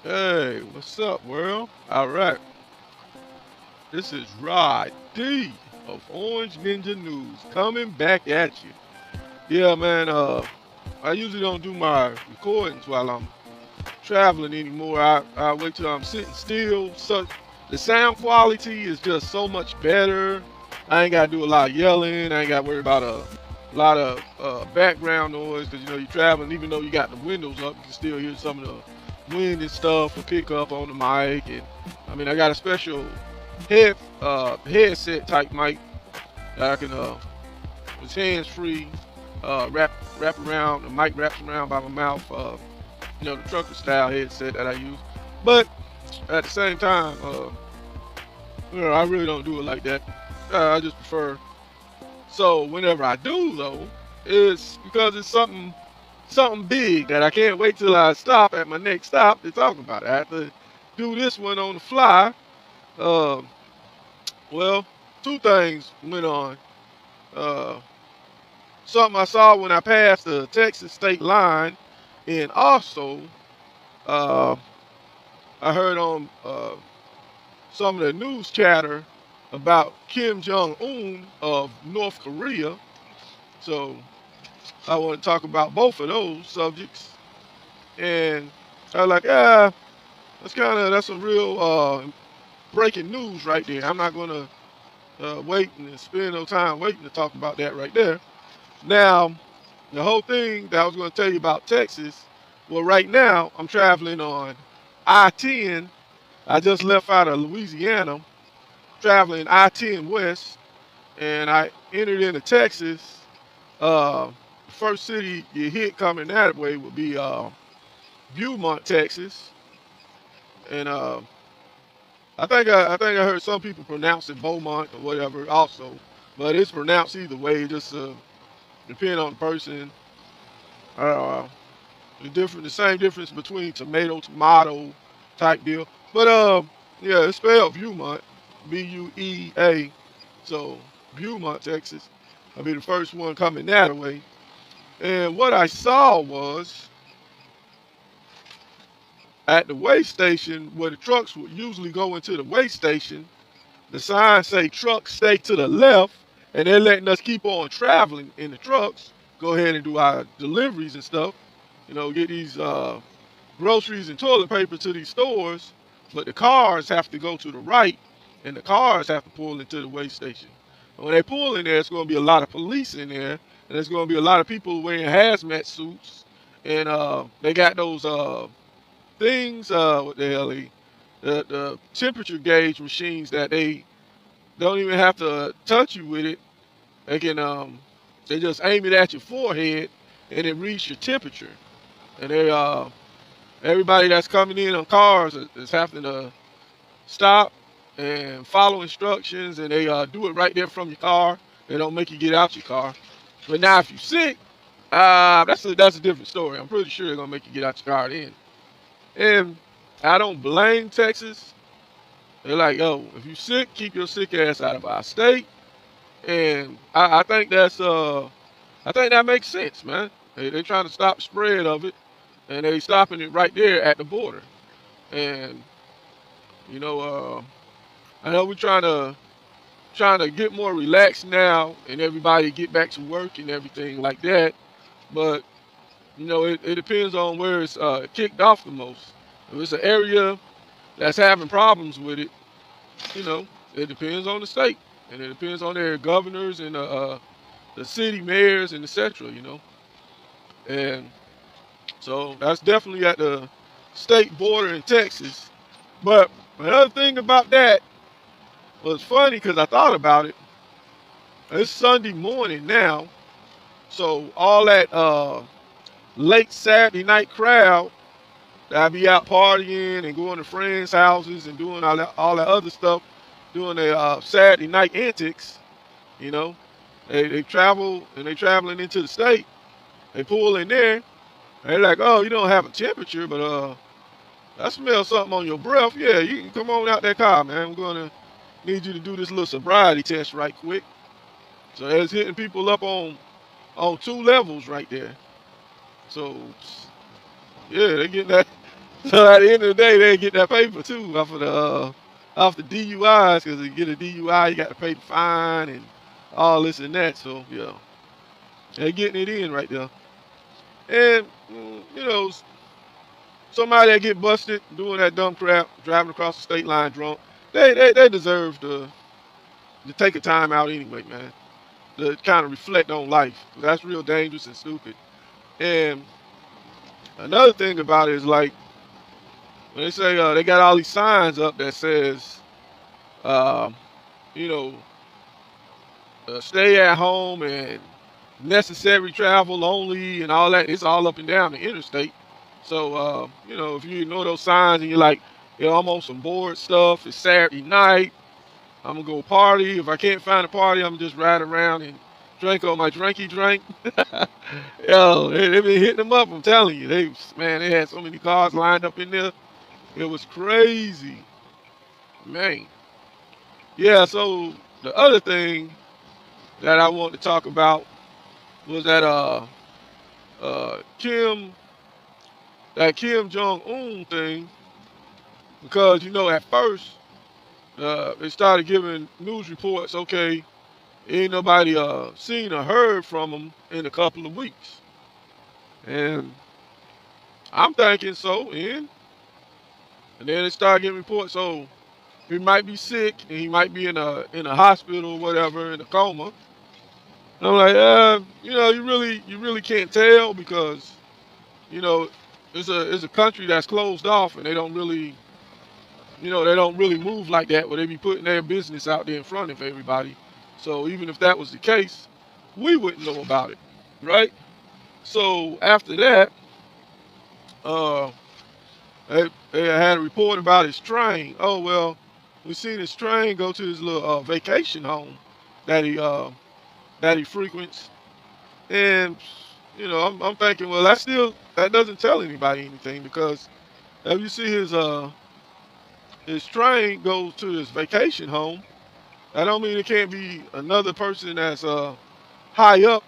Hey, what's up, world? All right, this is Rod D of Orange Ninja News coming back at you. Yeah, man. I usually don't do my recordings while I'm traveling anymore. I wait till I'm sitting still. So the sound quality is just so much better. I ain't gotta do a lot of yelling. I ain't gotta worry about a lot of background noise because you're traveling. Even though you got the windows up, you can still hear some of the wind and stuff and pick up on the mic. And I mean, I got a special headset type mic that I can it's hands free. Wrap around the mic wraps around by my mouth. The trucker style headset that I use. But at the same time, I really don't do it like that. I just prefer. So whenever I do though, it's because it's something big that I can't wait till I stop at my next stop to talk about it. I have to do this one on the fly. Uh, well, two things went on. Uh, Something I saw when I passed the Texas state line, and also uh, I heard on some of the news chatter about Kim Jong-un of North Korea. So I want to talk about both of those subjects. And I was like, that's some real breaking news right there. I'm not gonna wait and spend no time waiting to talk about that right there. Now, the whole thing that I was gonna tell you about Texas, well, right now I'm traveling on I-10. I just left out of Louisiana, traveling I-10 West, and I entered into Texas. The first city you hit coming that way would be Beaumont, Texas, and I think I heard some people pronounce it Beaumont or whatever also, but it's pronounced either way. It just depend on the person. Uh, the same difference between tomato type deal, but yeah, it's spelled Beaumont, Buea. So Beaumont, Texas. I'll be the first one coming that way. And what I saw was at the weigh station where the trucks would usually go into the weigh station, the signs say trucks stay to the left, and they're letting us keep on traveling in the trucks. Go ahead and do our deliveries and stuff. Get these groceries and toilet paper to these stores, but the cars have to go to the right, and the cars have to pull into the weigh station. And when they pull in there, it's going to be a lot of police in there, and there's going to be a lot of people wearing hazmat suits, and they got those things. What the hell? The temperature gauge machines that they don't even have to touch you with it. They can they just aim it at your forehead, and it reads your temperature. And everybody that's coming in on cars is having to stop and follow instructions, and they do it right there from your car. They don't make you get out your car. But now, if you're sick, that's a different story. I'm pretty sure they're gonna make you get out your car then. And I don't blame Texas. They're like, yo, if you're sick, keep your sick ass out of our state. And I think that makes sense, man. They trying to stop the spread of it, and they stopping it right there at the border. And you know, I know we're trying to get more relaxed now, and everybody get back to work and everything like that. But it depends on where it's kicked off the most. If it's an area that's having problems with it, you know, it depends on the state, and it depends on their governors and the city mayors and etc. And so that's definitely at the state border in Texas. But another thing about that was funny because I thought about it. It's Sunday morning now, so all that late Saturday night crowd that be out partying and going to friends' houses and doing all that other stuff, doing their Saturday night antics. You know, they travel and they traveling into the state. They pull in there. They're like, oh, you don't have a temperature, but I smell something on your breath. Yeah, you can come on out that car, man. I'm gonna need you to do this little sobriety test right quick. So it's hitting people up on two levels right there. So yeah, they getting that. So at the end of the day, they get that paper too off the DUIs, because if you get a DUI, you got to pay the fine and all this and that. So yeah, they're getting it in right there. And you know, somebody that get busted doing that dumb crap, driving across the state line drunk, they deserve to take a time out anyway, man. To kind of reflect on life. That's real dangerous and stupid. And another thing about it is like when they say they got all these signs up that says, um, you know, stay at home and necessary travel only and all that. It's all up and down the interstate. So, you know, if you ignore those signs and you're like, yo, I'm on some bored stuff, it's Saturday night, I'm gonna go party. If I can't find a party, I'm just ride around and drink on my drinky drink. Yo, they been hitting them up. I'm telling you, they had so many cars lined up in there. It was crazy, man. Yeah. So the other thing that I want to talk about was Kim that Kim Jong-un thing, because you know at first they started giving news reports. Okay, ain't nobody seen or heard from him in a couple of weeks, and I'm thinking so. And then they started getting reports. So he might be sick and he might be in a hospital or whatever in a coma. And I'm like, you know, you really can't tell because you know it's a country that's closed off and they don't really they don't really move like that where they be putting their business out there in front of everybody. So even if that was the case, we wouldn't know about it, right? So after that, uh, they had a report about his train. Oh well, we seen his train go to his little vacation home that he frequents, and you know I'm thinking, well that doesn't tell anybody anything because if you see his train goes to his vacation home, that don't mean it can't be another person that's high up,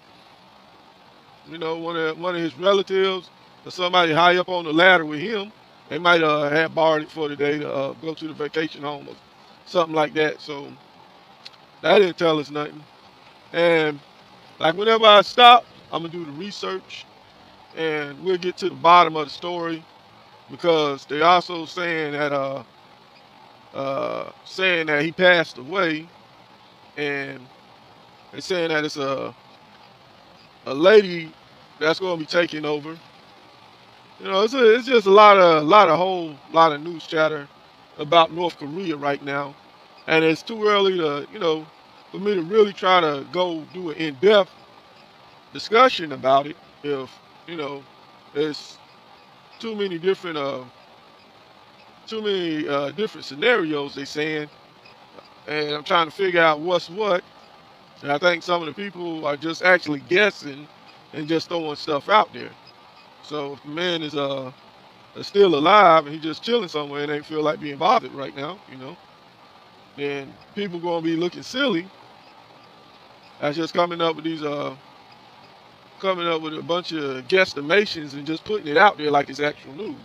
you know, one of his relatives or somebody high up on the ladder with him. They might have borrowed it for the day to go to the vacation home or something like that. So that didn't tell us nothing. And like whenever I stop, I'm gonna do the research and we'll get to the bottom of the story because they also saying that he passed away, and they're saying that it's a lady that's gonna be taking over. You know, it's just a lot of news chatter about North Korea right now, and it's too early to for me to really try to go do an in-depth discussion about it. If you know, it's too many different different scenarios they saying, and I'm trying to figure out what's what. And I think some of the people are just actually guessing and just throwing stuff out there. So if the man is still alive and he's just chilling somewhere and ain't feel like being bothered right now, then people gonna be looking silly. That's just coming up with a bunch of guesstimations and just putting it out there like it's actual news.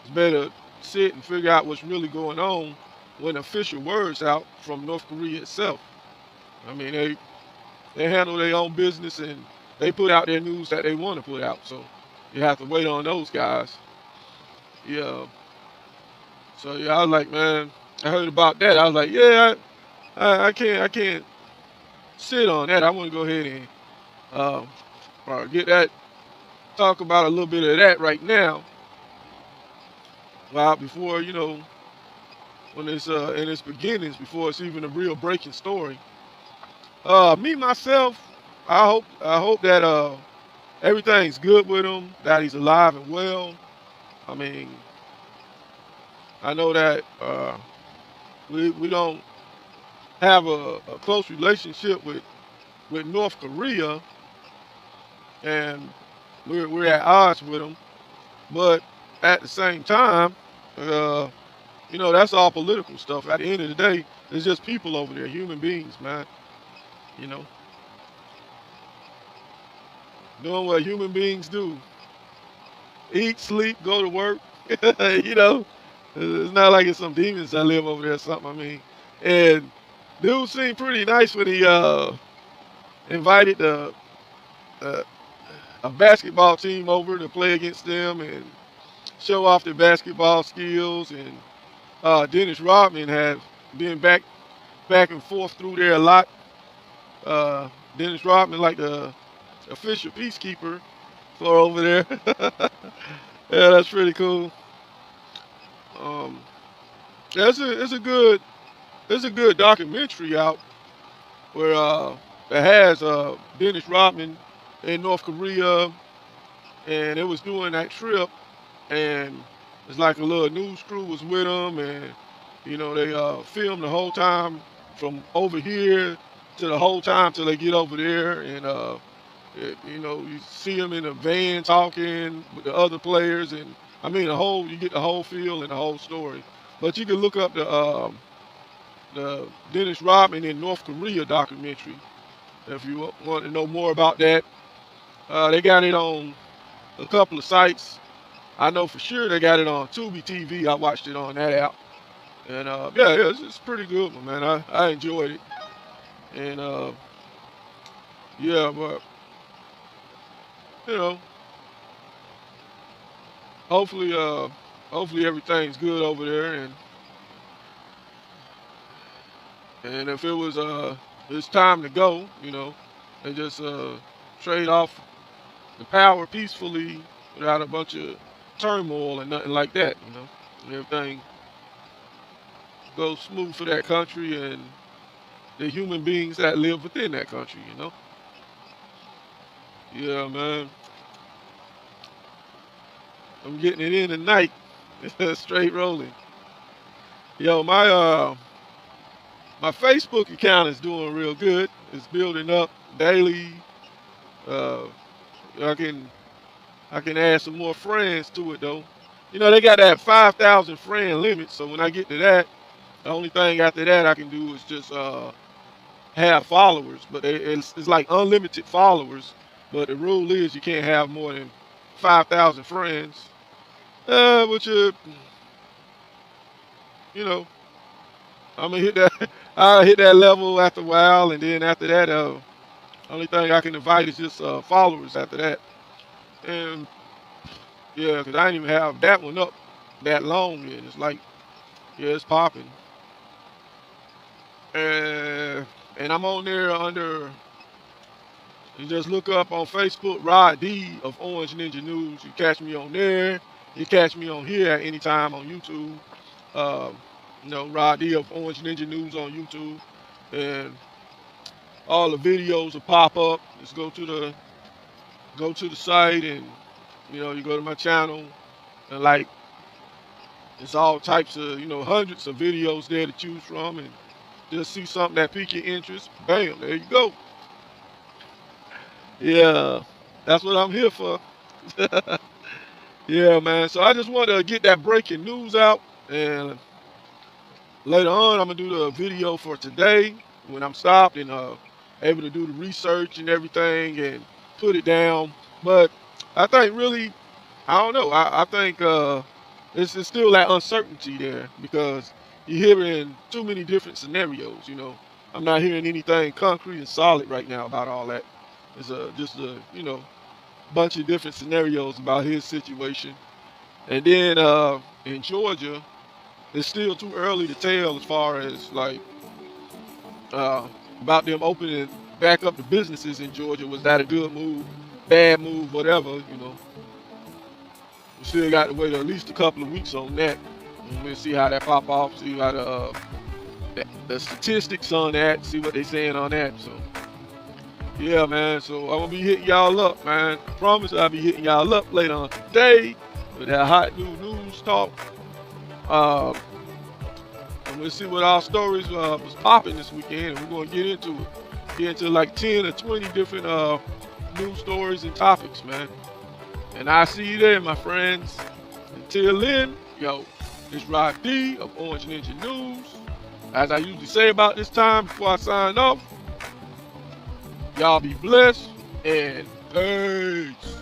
It's better sit and figure out what's really going on when official words out from North Korea itself. I mean, they handle their own business and they put out their news that they want to put out. So you have to wait on those guys. Yeah. So yeah, I was like, man, I heard about that. I was like, yeah, I can't sit on that. I want to go ahead and get that, talk about a little bit of that right now. Well, before when it's in its beginnings, before it's even a real breaking story. Me myself, I hope that everything's good with him, that he's alive and well. I mean, I know that we don't have a close relationship with North Korea, and we're at odds with them. But at the same time, uh, that's all political stuff. At the end of the day, it's just people over there, human beings, man. You know, doing what human beings do: eat, sleep, go to work. you know, it's not like it's some demons that live over there or something. I mean, and dude seemed pretty nice when he invited uh, a basketball team over to play against them and show off their basketball skills. And Dennis Rodman had been back and forth through there a lot. Dennis Rodman, like the official peacekeeper for over there. Yeah, that's pretty cool. Um, yeah, it's a good documentary out where it has Dennis Rodman in North Korea, and it was doing that trip, and it's like a little news crew was with him, and they filmed the whole time from over here to the whole time till they get over there, and you see him in a van talking with the other players, and I mean you get the whole feel and the whole story. But you can look up the Dennis Rodman in North Korea documentary if you want to know more about that. They got it on a couple of sites. I know for sure they got it on Tubi TV. I watched it on that app, and yeah, it's pretty good one, man. I enjoyed it, and yeah, but you know, hopefully, hopefully everything's good over there, and if it was it's time to go, and just trade off the power peacefully without a bunch of turmoil and nothing like that, and everything goes smooth for that country and the human beings that live within that country. Yeah, man. I'm getting it in tonight. Straight rolling. Yo, my Facebook account is doing real good. It's building up daily. Uh, I can add some more friends to it though. They got that 5,000 friend limit. So when I get to that, the only thing after that I can do is just have followers. But it's like unlimited followers. But the rule is you can't have more than 5,000 friends. Which you know, I'm gonna hit that. I hit that level after a while, and then after that, only thing I can invite is just followers after that. And yeah, cause I didn't even have that one up that long, and it's like, yeah, it's popping. And I'm on there under. You just look up on Facebook, Rod D of Orange Ninja News. You catch me on there. You catch me on here at any time on YouTube. Um, Rod D of Orange Ninja News on YouTube, and all the videos will pop up. Just go to the site, and you go to my channel, and like it's all types of hundreds of videos there to choose from, and just see something that pique your interest. Bam, there you go. Yeah, that's what I'm here for. Yeah, man. So I just want to get that breaking news out, and later on, I'm gonna do the video for today when I'm stopped and able to do the research and everything and put it down. But I think really, I don't know. I think it's still that uncertainty there because you're hearing too many different scenarios. I'm not hearing anything concrete and solid right now about all that. It's just a bunch of different scenarios about his situation. And then in Georgia, it's still too early to tell as far as like uh, about them opening back up the businesses in Georgia. Was that a good move, bad move, whatever? We still got to wait at least a couple of weeks on that. And we'll see how that pop off. See how the statistics on that. See what they saying on that. So yeah, man. So I'm gonna be hitting y'all up, man. I promise I'll be hitting y'all up later on today with that hot new news talk. Uh, and we'll see what our stories was popping this weekend, and we're gonna get into it. Get into like 10 or 20 different news stories and topics, man. And I'll see you there, my friends. Until then, yo, it's Rod D of Orange Ninja News. As I usually say about this time before I sign off, y'all be blessed and peace.